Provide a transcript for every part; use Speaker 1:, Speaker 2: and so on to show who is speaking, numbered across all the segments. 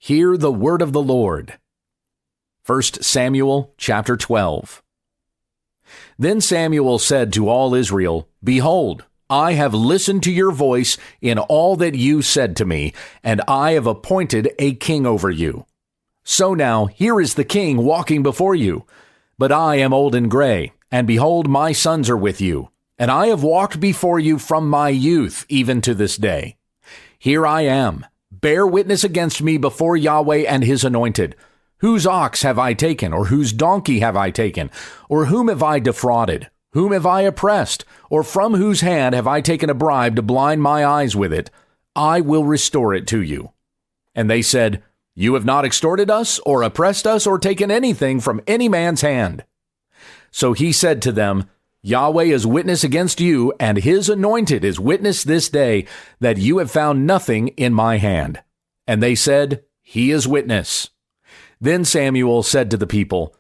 Speaker 1: Hear the word of the Lord. 1 Samuel chapter 12. Then Samuel said to all Israel, Behold, I have listened to your voice in all that you said to me, and I have appointed a king over you. So now here is the king walking before you. But I am old and gray, and behold, my sons are with you, and I have walked before you from my youth even to this day. Here I am. Bear witness against me before Yahweh and his anointed. Whose ox have I taken, or whose donkey have I taken? Or whom have I defrauded? Whom have I oppressed? Or from whose hand have I taken a bribe to blind my eyes with it? I will restore it to you. And they said, You have not extorted us, or oppressed us, or taken anything from any man's hand. So he said to them, Yahweh is witness against you, and his anointed is witness this day, that you have found nothing in my hand. And they said, He is witness. Then Samuel said to the people,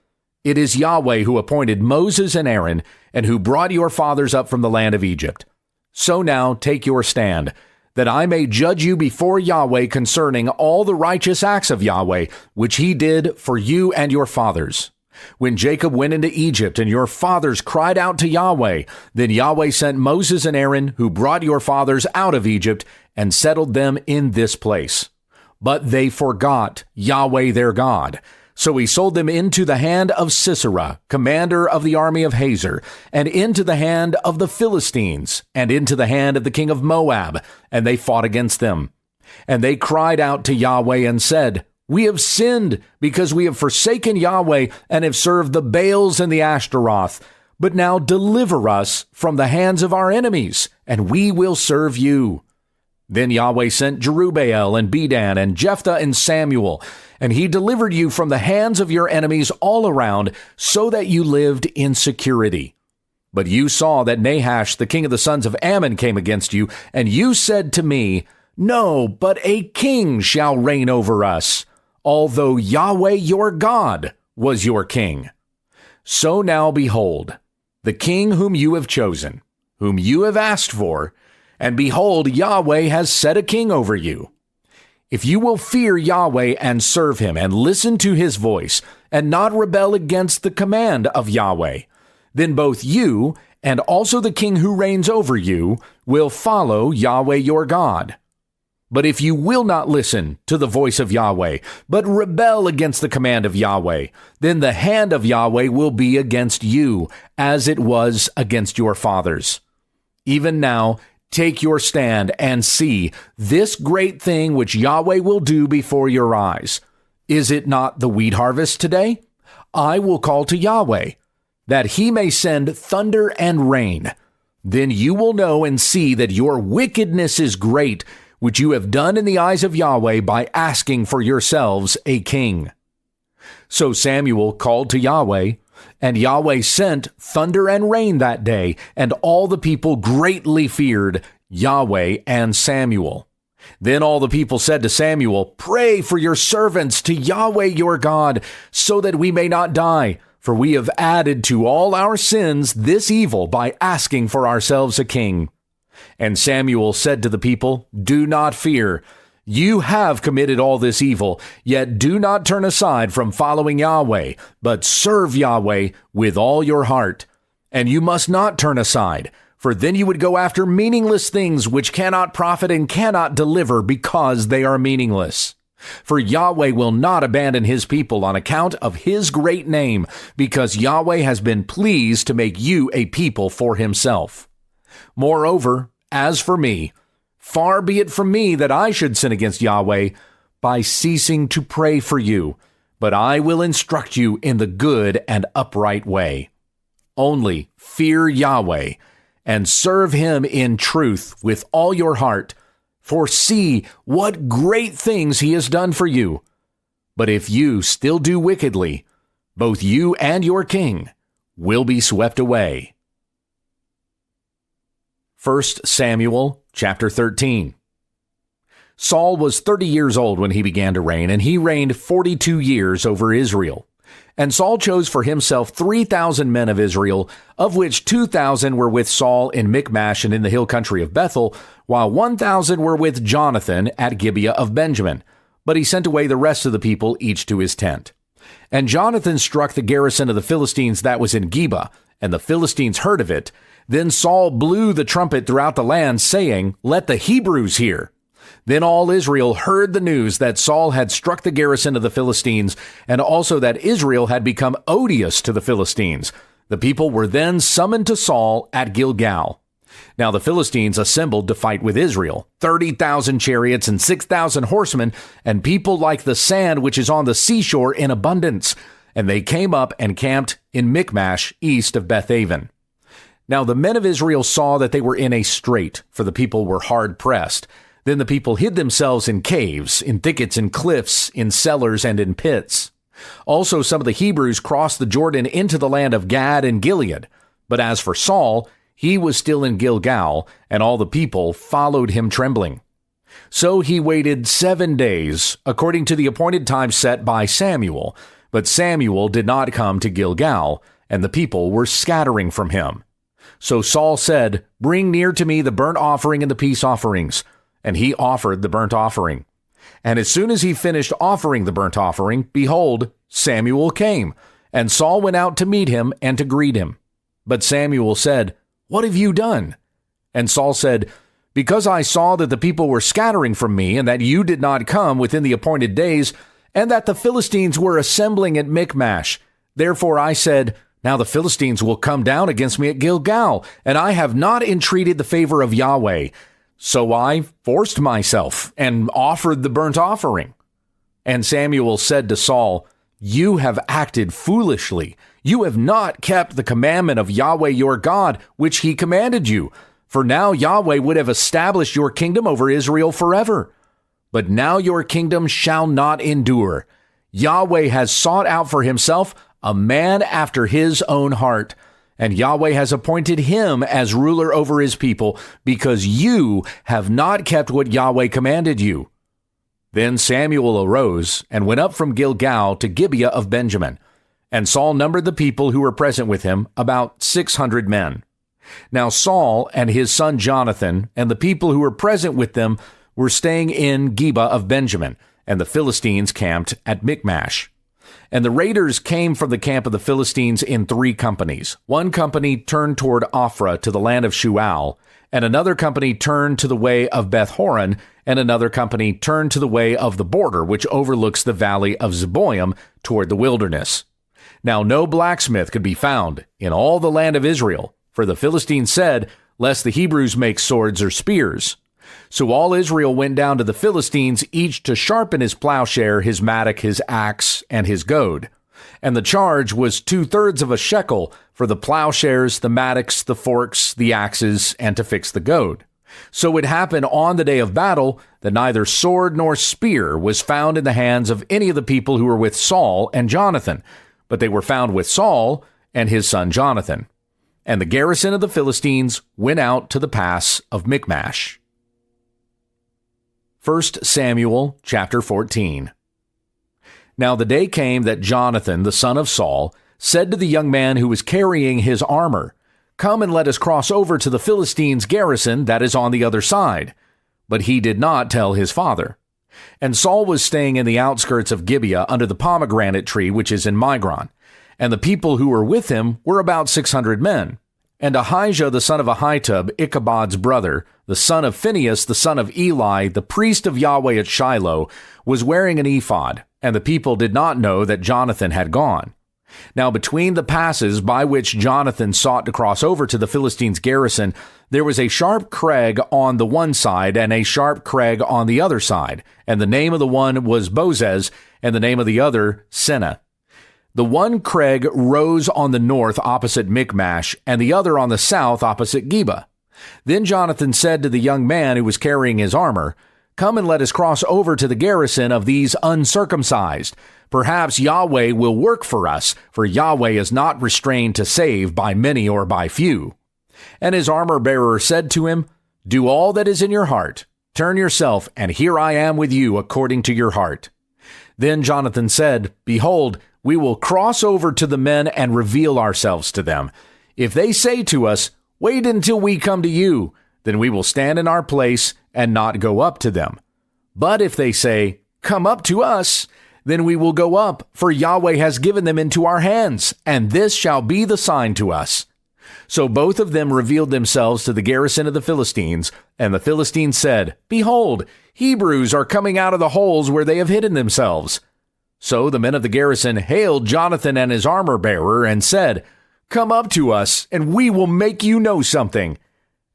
Speaker 1: It is Yahweh who appointed Moses and Aaron, and who brought your fathers up from the land of Egypt. So now take your stand, that I may judge you before Yahweh concerning all the righteous acts of Yahweh, which he did for you and your fathers. When Jacob went into Egypt and your fathers cried out to Yahweh, then Yahweh sent Moses and Aaron, who brought your fathers out of Egypt, and settled them in this place. But they forgot Yahweh their God. So he sold them into the hand of Sisera, commander of the army of Hazor, and into the hand of the Philistines, and into the hand of the king of Moab, and they fought against them. And they cried out to Yahweh and said, We have sinned, because we have forsaken Yahweh, and have served the Baals and the Ashtaroth. But now deliver us from the hands of our enemies, and we will serve you. Then Yahweh sent Jerubbaal and Bedan and Jephthah and Samuel, and he delivered you from the hands of your enemies all around, so that you lived in security. But you saw that Nahash, the king of the sons of Ammon, came against you, and you said to me, No, but a king shall reign over us, although Yahweh your God was your king. So now behold, the king whom you have chosen, whom you have asked for, and behold, Yahweh has set a king over you. If you will fear Yahweh and serve him and listen to his voice and not rebel against the command of Yahweh, then both you and also the king who reigns over you will follow Yahweh your God. But if you will not listen to the voice of Yahweh, but rebel against the command of Yahweh, then the hand of Yahweh will be against you, as it was against your fathers. Even now, take your stand and see this great thing which Yahweh will do before your eyes. Is it not the wheat harvest today? I will call to Yahweh, that he may send thunder and rain. Then you will know and see that your wickedness is great, which you have done in the eyes of Yahweh by asking for yourselves a king. So Samuel called to Yahweh, and Yahweh sent thunder and rain that day, and all the people greatly feared Yahweh and Samuel. Then all the people said to Samuel, Pray for your servants to Yahweh your God, so that we may not die, for we have added to all our sins this evil by asking for ourselves a king. And Samuel said to the people, Do not fear. You have committed all this evil, yet do not turn aside from following Yahweh, but serve Yahweh with all your heart. And you must not turn aside, for then you would go after meaningless things which cannot profit and cannot deliver, because they are meaningless. For Yahweh will not abandon his people on account of his great name, because Yahweh has been pleased to make you a people for himself. Moreover, as for me, far be it from me that I should sin against Yahweh by ceasing to pray for you, but I will instruct you in the good and upright way. Only fear Yahweh and serve him in truth with all your heart, for see what great things he has done for you. But if you still do wickedly, both you and your king will be swept away. 1 Samuel chapter 13. Saul was 30 years old when he began to reign, and he reigned 42 years over Israel. And Saul chose for himself 3,000 men of Israel, of which 2,000 were with Saul in Michmash and in the hill country of Bethel, while 1,000 were with Jonathan at Gibeah of Benjamin. but he sent away the rest of the people, each to his tent. And Jonathan struck the garrison of the Philistines that was in Geba, and the Philistines heard of it. Then Saul blew the trumpet throughout the land, saying, "Let the Hebrews hear." Then all Israel heard the news that Saul had struck the garrison of the Philistines, and also that Israel had become odious to the Philistines. The people were then summoned to Saul at Gilgal. Now the Philistines assembled to fight with Israel, 30,000 chariots and 6,000 horsemen, and people like the sand which is on the seashore in abundance. And they came up and camped in Michmash, east of Bethaven. Now the men of Israel saw that they were in a strait, for the people were hard pressed. Then the people hid themselves in caves, in thickets and cliffs, in cellars and in pits. Also some of the Hebrews crossed the Jordan into the land of Gad and Gilead. But as for Saul, he was still in Gilgal, and all the people followed him trembling. So he waited 7 days, according to the appointed time set by Samuel. But Samuel did not come to Gilgal, and the people were scattering from him. So Saul said, "Bring near to me the burnt offering and the peace offerings." And he offered the burnt offering. And as soon as he finished offering the burnt offering, behold, Samuel came, and Saul went out to meet him and to greet him. But Samuel said, "What have you done?" And Saul said, "Because I saw that the people were scattering from me, and that you did not come within the appointed days, and that the Philistines were assembling at Michmash. Therefore I said, now the Philistines will come down against me at Gilgal, and I have not entreated the favor of Yahweh. So I forced myself and offered the burnt offering." And Samuel said to Saul, "You have acted foolishly. You have not kept the commandment of Yahweh your God, which he commanded you. For now Yahweh would have established your kingdom over Israel forever. But now your kingdom shall not endure. Yahweh has sought out for himself a man after his own heart, and Yahweh has appointed him as ruler over his people, because you have not kept what Yahweh commanded you." Then Samuel arose and went up from Gilgal to Gibeah of Benjamin. And Saul numbered the people who were present with him, about 600 men. Now Saul and his son Jonathan and the people who were present with them were staying in Gibeah of Benjamin, and the Philistines camped at Michmash. And the raiders came from the camp of the Philistines in 3 companies. One company turned toward Ophrah to the land of Shual, and another company turned to the way of Beth-horon, and another company turned to the way of the border, which overlooks the valley of Zeboim toward the wilderness. Now no blacksmith could be found in all the land of Israel, for the Philistines said, "Lest the Hebrews make swords or spears." So all Israel went down to the Philistines, each to sharpen his plowshare, his mattock, his axe, and his goad. And the charge was 2/3 of a shekel for the plowshares, the mattocks, the forks, the axes, and to fix the goad. So it happened on the day of battle that neither sword nor spear was found in the hands of any of the people who were with Saul and Jonathan, but they were found with Saul and his son Jonathan. And the garrison of the Philistines went out to the pass of Michmash. 1 Samuel chapter 14. Now the day came that Jonathan, the son of Saul, said to the young man who was carrying his armor, "Come and let us cross over to the Philistines' garrison that is on the other side." But he did not tell his father. And Saul was staying in the outskirts of Gibeah under the pomegranate tree which is in Migron. And the people who were with him were about 600 men. And Ahijah the son of Ahitub, Ichabod's brother, the son of Phinehas, the son of Eli, the priest of Yahweh at Shiloh, was wearing an ephod, and the people did not know that Jonathan had gone. Now between the passes by which Jonathan sought to cross over to the Philistines' garrison, there was a sharp crag on the one side and a sharp crag on the other side, and the name of the one was Bozez, and the name of the other Seneh. The one crag rose on the north opposite Michmash, and the other on the south opposite Geba. Then Jonathan said to the young man who was carrying his armor, "Come and let us cross over to the garrison of these uncircumcised. Perhaps Yahweh will work for us, for Yahweh is not restrained to save by many or by few." And his armor-bearer said to him, "Do all that is in your heart. Turn yourself, and here I am with you according to your heart." Then Jonathan said, "Behold, we will cross over to the men and reveal ourselves to them. If they say to us, 'Wait until we come to you,' then we will stand in our place and not go up to them. But if they say, "Come up to us, then we will go up, for Yahweh has given them into our hands, and this shall be the sign to us." So both of them revealed themselves to the garrison of the Philistines, and the Philistines said, "Behold, Hebrews are coming out of the holes where they have hidden themselves." So the men of the garrison hailed Jonathan and his armor-bearer and said, "Come up to us, and we will make you know something."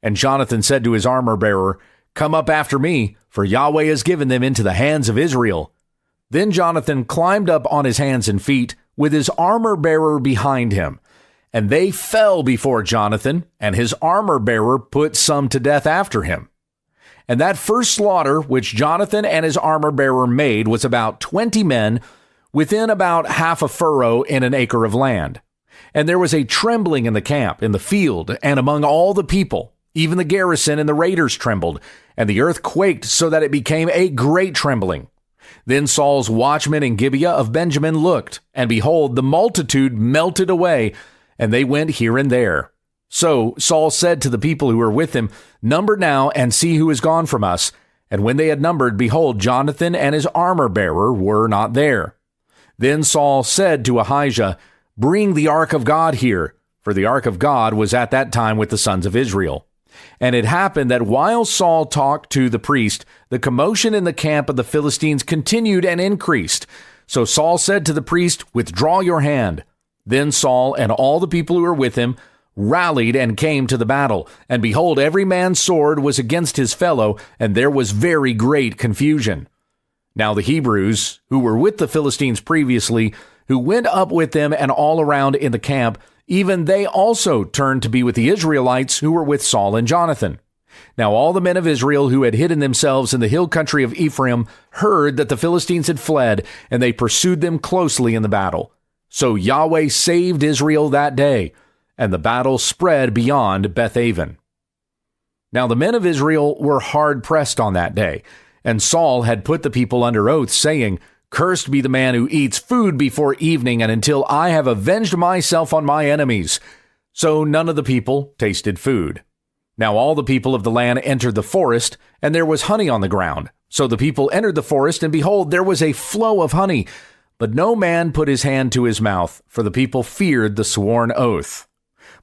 Speaker 1: And Jonathan said to his armor-bearer, "Come up after me, for Yahweh has given them into the hands of Israel." Then Jonathan climbed up on his hands and feet, with his armor-bearer behind him. And they fell before Jonathan, and his armor-bearer put some to death after him. And that first slaughter which Jonathan and his armor-bearer made was about 20 men, within about half a furrow in an acre of land. And there was a trembling in the camp, in the field, and among all the people. Even the garrison and the raiders trembled, and the earth quaked so that it became a great trembling. Then Saul's watchmen in Gibeah of Benjamin looked, and behold, the multitude melted away, and they went here and there. So Saul said to the people who were with him, "Number now, and see who is gone from us." And when they had numbered, behold, Jonathan and his armor-bearer were not there. Then Saul said to Ahijah, "Bring the ark of God here," for the ark of God was at that time with the sons of Israel. And it happened that while Saul talked to the priest, the commotion in the camp of the Philistines continued and increased. So Saul said to the priest, "Withdraw your hand." Then Saul and all the people who were with him rallied and came to the battle. And behold, every man's sword was against his fellow, and there was very great confusion. Now the Hebrews, who were with the Philistines previously, who went up with them and all around in the camp, even they also turned to be with the Israelites who were with Saul and Jonathan. Now all the men of Israel who had hidden themselves in the hill country of Ephraim heard that the Philistines had fled, and they pursued them closely in the battle. So Yahweh saved Israel that day, and the battle spread beyond Bethaven. Now the men of Israel were hard pressed on that day, and Saul had put the people under oath, saying, "Cursed be the man who eats food before evening, and until I have avenged myself on my enemies." So none of the people tasted food. Now all the people of the land entered the forest, and there was honey on the ground. So the people entered the forest, and behold, there was a flow of honey. But no man put his hand to his mouth, for the people feared the sworn oath.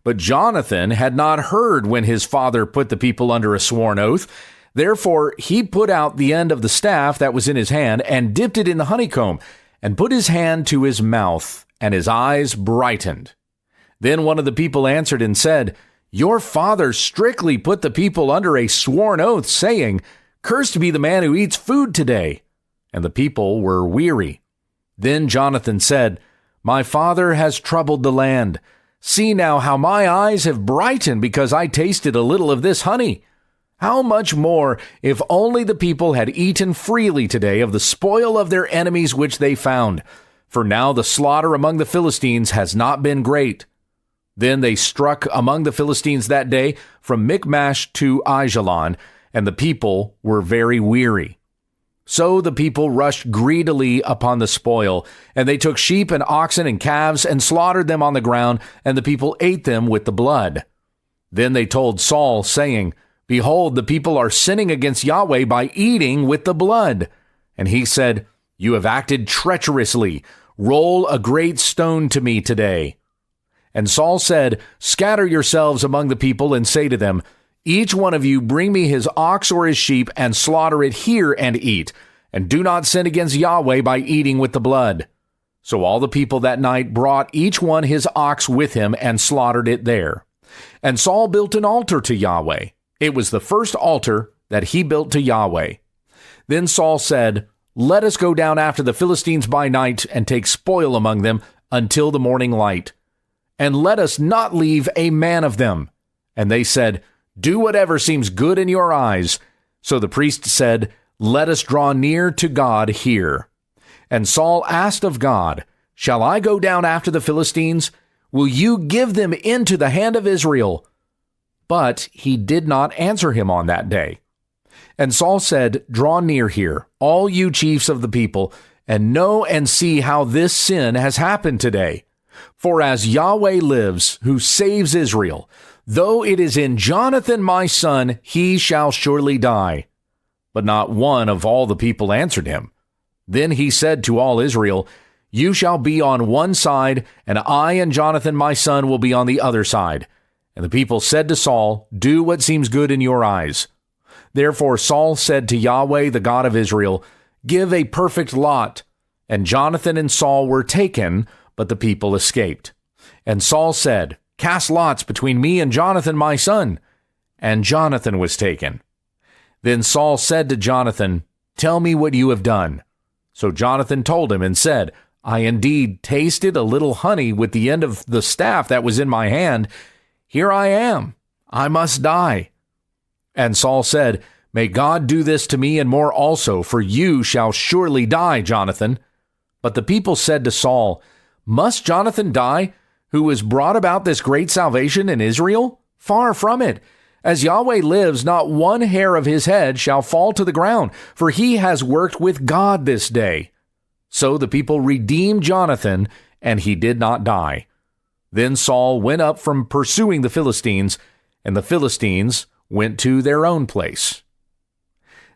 Speaker 1: But Jonathan had not heard when his father put the people under a sworn oath. Therefore he put out the end of the staff that was in his hand, and dipped it in the honeycomb, and put his hand to his mouth, and his eyes brightened. Then one of the people answered and said, "Your father strictly put the people under a sworn oath, saying, 'Cursed be the man who eats food today.' And the people were weary. Then Jonathan said, 'My father has troubled the land. See now how my eyes have brightened because I tasted a little of this honey. How much more if only the people had eaten freely today of the spoil of their enemies which they found. For now the slaughter among the Philistines has not been great.' Then they struck among the Philistines that day from Michmash to Aijalon, and the people were very weary. So the people rushed greedily upon the spoil, and they took sheep and oxen and calves and slaughtered them on the ground, and the people ate them with the blood. Then they told Saul, saying, 'Behold, the people are sinning against Yahweh by eating with the blood.' And he said, 'You have acted treacherously. Roll a great stone to me today.' And Saul said, 'Scatter yourselves among the people and say to them, each one of you bring me his ox or his sheep and slaughter it here and eat, and do not sin against Yahweh by eating with the blood.' So all the people that night brought each one his ox with him and slaughtered it there. And Saul built an altar to Yahweh. It was the first altar that he built to Yahweh. Then Saul said, 'Let us go down after the Philistines by night and take spoil among them until the morning light. And let us not leave a man of them.' And they said, 'Do whatever seems good in your eyes.' So the priest said, 'Let us draw near to God here.' And Saul asked of God, 'Shall I go down after the Philistines? Will you give them into the hand of Israel?' But he did not answer him on that day. And Saul said, 'Draw near here, all you chiefs of the people, and know and see how this sin has happened today. For as Yahweh lives, who saves Israel, though it is in Jonathan my son, he shall surely die.' But not one of all the people answered him. Then he said to all Israel, "You shall be on one side, and I and Jonathan my son will be on the other side." And the people said to Saul, "Do what seems good in your eyes." Therefore Saul said to Yahweh, the God of Israel, "Give a perfect lot." And Jonathan and Saul were taken, but the people escaped. And Saul said, "Cast lots between me and Jonathan my son." And Jonathan was taken. Then Saul said to Jonathan, "Tell me what you have done." So Jonathan told him and said, "I indeed tasted a little honey with the end of the staff that was in my hand. Here I am. I must die." And Saul said, "May God do this to me and more also, for you shall surely die, Jonathan." But the people said to Saul, "Must Jonathan die, who has brought about this great salvation in Israel? Far from it. As Yahweh lives, not one hair of his head shall fall to the ground, for he has worked with God this day." So the people redeemed Jonathan, and he did not die. Then Saul went up from pursuing the Philistines, and the Philistines went to their own place.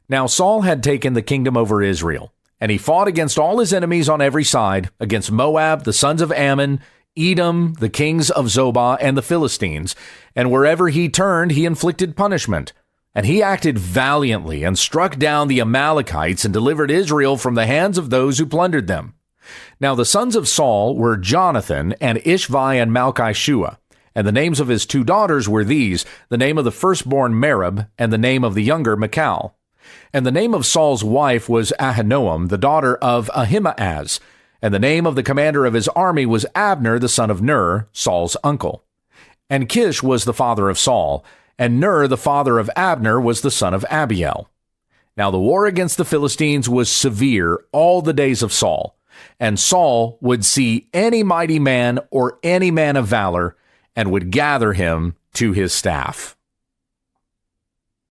Speaker 1: Now Saul had taken the kingdom over Israel, and he fought against all his enemies on every side, against Moab, the sons of Ammon, Edom, the kings of Zobah, and the Philistines. And wherever he turned, he inflicted punishment. And he acted valiantly and struck down the Amalekites and delivered Israel from the hands of those who plundered them. Now the sons of Saul were Jonathan and Ishvi and Malchishua. And the names of his two daughters were these, the name of the firstborn Merib, and the name of the younger Michal. And the name of Saul's wife was Ahinoam, the daughter of Ahimaaz. And the name of the commander of his army was Abner, the son of Ner, Saul's uncle. And Kish was the father of Saul, and Ner, the father of Abner, was the son of Abiel. Now the war against the Philistines was severe all the days of Saul, and Saul would see any mighty man or any man of valor, and would gather him to his staff.